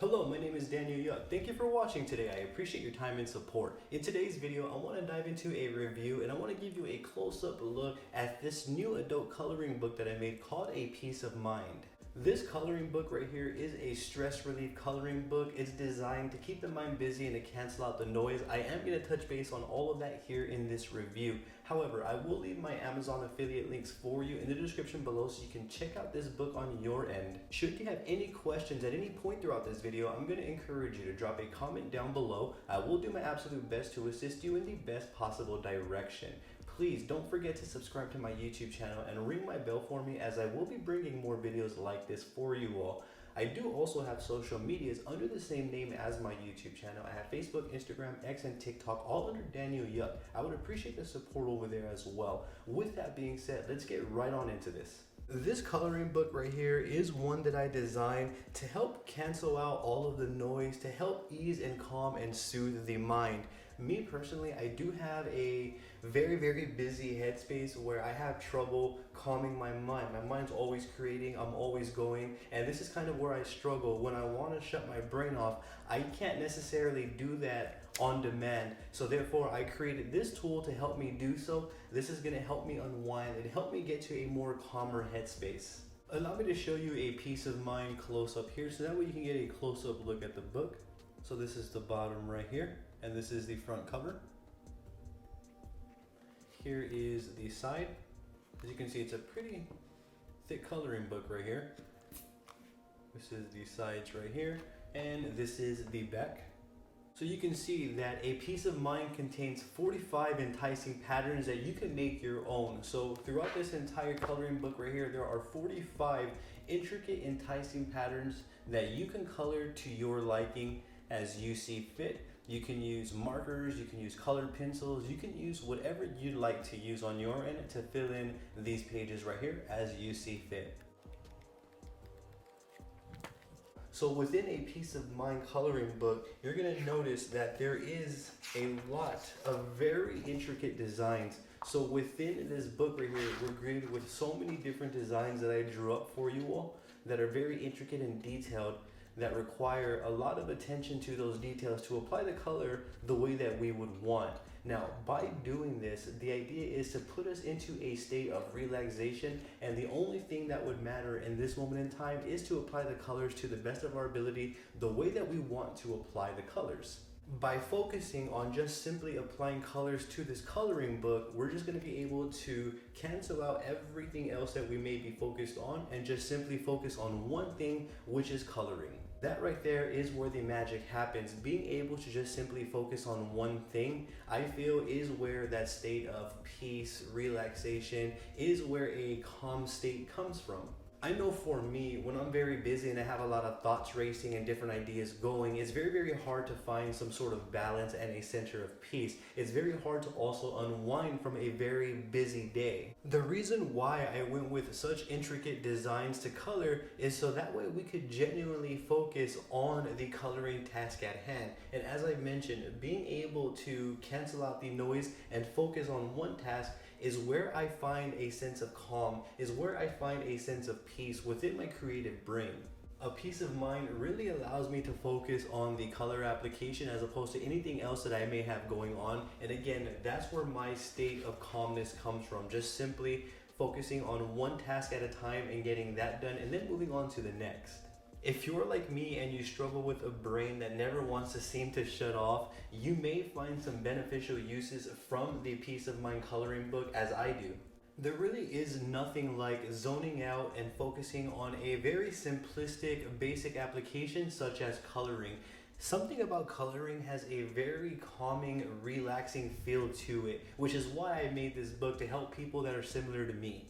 Hello, my name is Daniel Yuck. Thank you for watching today. I appreciate your time and support. In today's video, I want to dive into a review and I want to give you a close-up look at this new adult coloring book that I made called A Peace of Mind. This coloring book right here is a stress relief coloring book. It's designed to keep the mind busy and to cancel out the noise. I am going to touch base on all of that here in this review. However, I will leave my Amazon affiliate links for you in the description below so you can check out this book on your end. Should you have any questions at any point throughout this video, I'm going to encourage you to drop a comment down below. I will do my absolute best to assist you in the best possible direction. Please don't forget to subscribe to my YouTube channel and ring my bell for me, as I will be bringing more videos like this for you all. I do also have social medias under the same name as my YouTube channel. I have Facebook, Instagram, X, and TikTok, all under Daniel Yuck. I would appreciate the support over there as well. With that being said, let's get right on into this. This coloring book right here is one that I designed to help cancel out all of the noise, to help ease and calm and soothe the mind. Me personally, I do have a very busy headspace where I have trouble calming my mind. My mind's always creating, I'm always going, and this is kind of where I struggle. When I want to shut my brain off, I can't necessarily do that on demand. So therefore, I created this tool to help me do so. This is going to help me unwind and help me get to a more calmer headspace. Allow me to show you a Peace of Mind close-up here, so that way you can get a close-up look at the book. So this is the bottom right here, and this is the front cover. Here is the side. As you can see, it's a pretty thick coloring book right here. This is the sides right here, and this is the back. So you can see that A Peace of Mind contains 45 enticing patterns that you can make your own. So throughout this entire coloring book right here, there are 45 intricate enticing patterns that you can color to your liking as you see fit. You can use markers, you can use colored pencils, you can use whatever you'd like to use on your end to fill in these pages right here as you see fit. So within A Peace of Mind coloring book, you're going to notice that there is a lot of very intricate designs. So within this book right here, we're greeted with so many different designs that I drew up for you all that are very intricate and detailed, that require a lot of attention to those details to apply the color the way that we would want. Now, by doing this, the idea is to put us into a state of relaxation, and the only thing that would matter in this moment in time is to apply the colors to the best of our ability, the way that we want to apply the colors. By focusing on just simply applying colors to this coloring book, we're just going to be able to cancel out everything else that we may be focused on and just simply focus on one thing, which is coloring. That right there is where the magic happens. Being able to just simply focus on one thing, I feel, is where that state of peace, relaxation, is where a calm state comes from. I know for me, when I'm very busy and I have a lot of thoughts racing and different ideas going, it's very hard to find some sort of balance and a center of peace. It's very hard to also unwind from a very busy day. The reason why I went with such intricate designs to color is so that way we could genuinely focus on the coloring task at hand. And as I mentioned, being able to cancel out the noise and focus on one task is where I find a sense of calm, is where I find a sense of peace within my creative brain. A Peace of Mind really allows me to focus on the color application as opposed to anything else that I may have going on. And again, that's where my state of calmness comes from, just simply focusing on one task at a time and getting that done, and then moving on to the next. If you're like me and you struggle with a brain that never wants to seem to shut off, you may find some beneficial uses from the Peace of Mind coloring book, as I do. There really is nothing like zoning out and focusing on a very simplistic, basic application such as coloring. Something about coloring has a very calming, relaxing feel to it, which is why I made this book, to help people that are similar to me.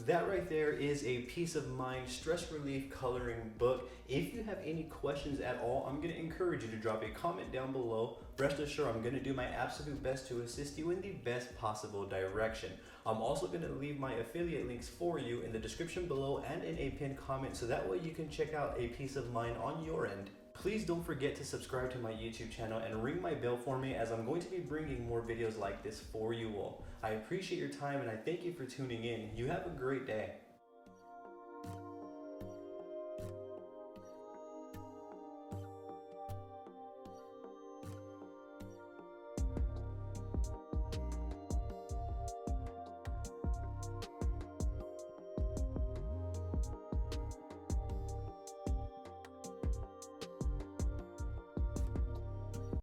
that right there is a peace of mind stress relief coloring book. If you have any questions at all, I'm going to encourage you to drop a comment down below. Rest assured, I'm going to do my absolute best to assist you in the best possible direction. I'm also going to leave my affiliate links for you in the description below and in a pinned comment, so that way you can check out A Peace of Mind on your end. Please don't forget to subscribe to my YouTube channel and ring my bell for me, as I'm going to be bringing more videos like this for you all. I appreciate your time and I thank you for tuning in. You have a great day.